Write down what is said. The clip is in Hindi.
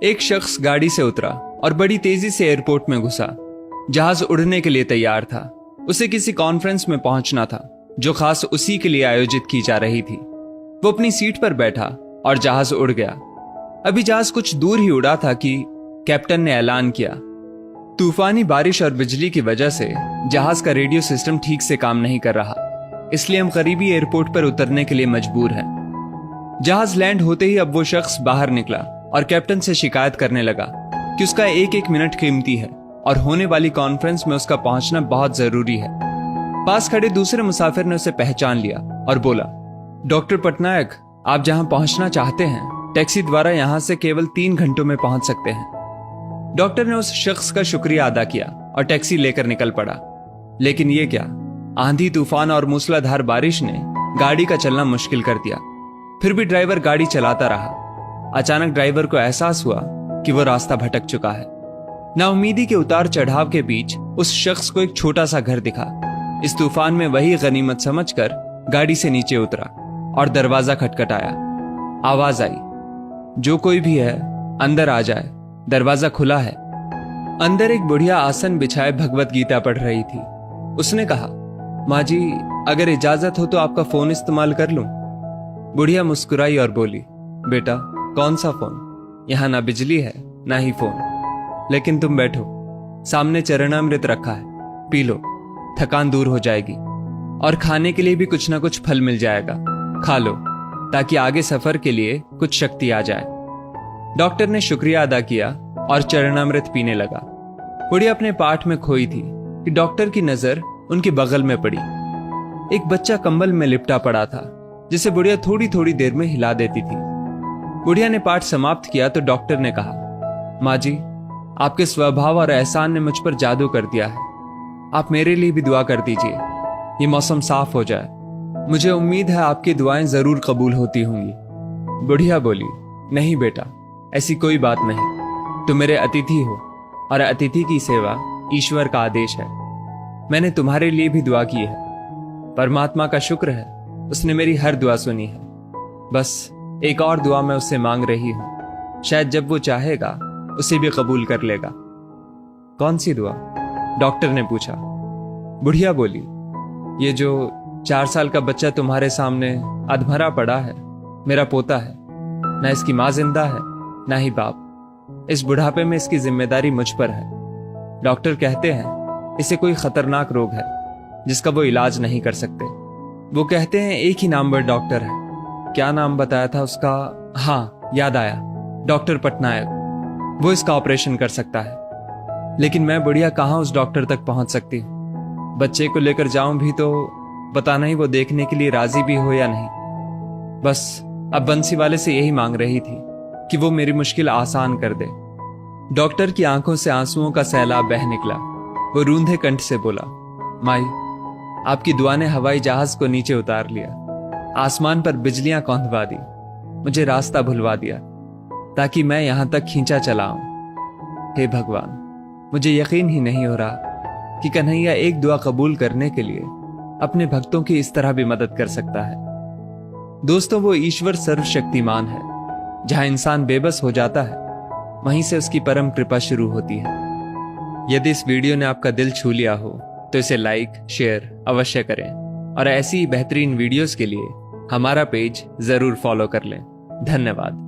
एक शख्स गाड़ी से उतरा और बड़ी तेजी से एयरपोर्ट में घुसा। जहाज उड़ने के लिए तैयार था। उसे किसी कॉन्फ्रेंस में पहुंचना था जो खास उसी के लिए आयोजित की जा रही थी। वो अपनी सीट पर बैठा और जहाज उड़ गया। अभी जहाज कुछ दूर ही उड़ा था कि कैप्टन ने ऐलान किया, तूफानी बारिश और बिजली की वजह से जहाज का रेडियो सिस्टम ठीक से काम नहीं कर रहा, इसलिए हम करीबी एयरपोर्ट पर उतरने के लिए मजबूर हैं। जहाज लैंड होते ही अब वो शख्स बाहर निकला और कैप्टन से शिकायत करने लगा कि उसका एक एक मिनट कीमती है और होने वाली कॉन्फ्रेंस में उसका पहुंचना बहुत जरूरी है। पास खड़े दूसरे मुसाफिर ने उसे पहचान लिया और बोला, डॉक्टर पटनायक, आप जहां पहुंचना चाहते हैं टैक्सी द्वारा यहां से केवल 3 घंटों में पहुंच सकते हैं। डॉक्टर ने उस शख्स का शुक्रिया अदा किया और टैक्सी लेकर निकल पड़ा। लेकिन ये क्या, आंधी तूफान और मूसलाधार बारिश ने गाड़ी का चलना मुश्किल कर दिया। फिर भी ड्राइवर गाड़ी चलाता रहा। अचानक ड्राइवर को एहसास हुआ कि वो रास्ता भटक चुका है। नाउमीदी के उतार चढ़ाव के बीच उस शख्स को एक छोटा सा घर दिखा। इस तूफान में वही गनीमत समझकर गाड़ी से नीचे उतरा और दरवाजा खटखटाया। आवाज आई, जो कोई भी है अंदर आ जाए, दरवाजा खुला है। अंदर एक बुढ़िया आसन बिछाए भगवत गीता पढ़ रही थी। उसने कहा, माँ जी, अगर इजाजत हो तो आपका फोन इस्तेमाल कर लूं। बुढ़िया मुस्कुराई और बोली, बेटा, कौन सा फोन? यहाँ ना बिजली है ना ही फोन। लेकिन तुम बैठो, सामने चरणामृत रखा है, पी लो, थकान दूर हो जाएगी। और खाने के लिए भी कुछ ना कुछ फल मिल जाएगा, खा लो ताकि आगे सफर के लिए कुछ शक्ति आ जाए। डॉक्टर ने शुक्रिया अदा किया और चरणामृत पीने लगा। बुढ़िया अपने पाठ में खोई थी कि डॉक्टर की नजर उनके बगल में पड़ी। एक बच्चा कंबल में लिपटा पड़ा था जिसे बुढ़िया थोड़ी थोड़ी देर में हिला देती थी। बुढ़िया ने पाठ समाप्त किया तो डॉक्टर ने कहा, माँ जी, आपके स्वभाव और एहसान ने मुझ पर जादू कर दिया है। आप मेरे लिए भी दुआ कर दीजिए, ये मौसम साफ हो जाए। मुझे उम्मीद है आपकी दुआएं जरूर कबूल होती होंगी। बुढ़िया बोली, नहीं बेटा, ऐसी कोई बात नहीं। तुम मेरे अतिथि हो और अतिथि की सेवा ईश्वर का आदेश है। मैंने तुम्हारे लिए भी दुआ की है। परमात्मा का शुक्र है, उसने मेरी हर दुआ सुनी है। बस एक और दुआ मैं उससे मांग रही हूं, शायद जब वो चाहेगा उसे भी कबूल कर लेगा। कौन सी दुआ? डॉक्टर ने पूछा। बुढ़िया बोली, ये जो 4 साल का बच्चा तुम्हारे सामने अधमरा पड़ा है, मेरा पोता है। ना इसकी माँ जिंदा है ना ही बाप। इस बुढ़ापे में इसकी जिम्मेदारी मुझ पर है। डॉक्टर कहते हैं इसे कोई खतरनाक रोग है जिसका वो इलाज नहीं कर सकते। वो कहते हैं एक ही नाम पर डॉक्टर है। क्या नाम बताया था उसका? हाँ, याद आया, डॉक्टर पटनायक। वो इसका ऑपरेशन कर सकता है। लेकिन मैं बुढ़िया कहाँ उस डॉक्टर तक पहुंच सकती हूँ? बच्चे को लेकर जाऊं भी तो पता नहीं वो देखने के लिए राजी भी हो या नहीं। बस अब बंसी वाले से यही मांग रही थी कि वो मेरी मुश्किल आसान कर दे। डॉक्टर की आंखों से आंसुओं का सैलाब बह निकला। वो रूंधे कंठ से बोला, माई, आपकी दुआ ने हवाई जहाज को नीचे उतार लिया, आसमान पर बिजलियां कौंधवा दी, मुझे रास्ता भुलवा दिया ताकि मैं यहां तक खींचा चला आऊं। हे भगवान, मुझे यकीन ही नहीं हो रहा कि कन्हैया एक दुआ कबूल करने के लिए अपने भक्तों की इस तरह भी मदद कर सकता है। दोस्तों, वो ईश्वर सर्वशक्तिमान है। जहां इंसान बेबस हो जाता है वहीं से उसकी परम कृपा शुरू होती है। यदि इस वीडियो ने आपका दिल छू लिया हो तो इसे लाइक शेयर अवश्य करें और ऐसी बेहतरीन वीडियोस के लिए हमारा पेज जरूर फॉलो कर लें। धन्यवाद।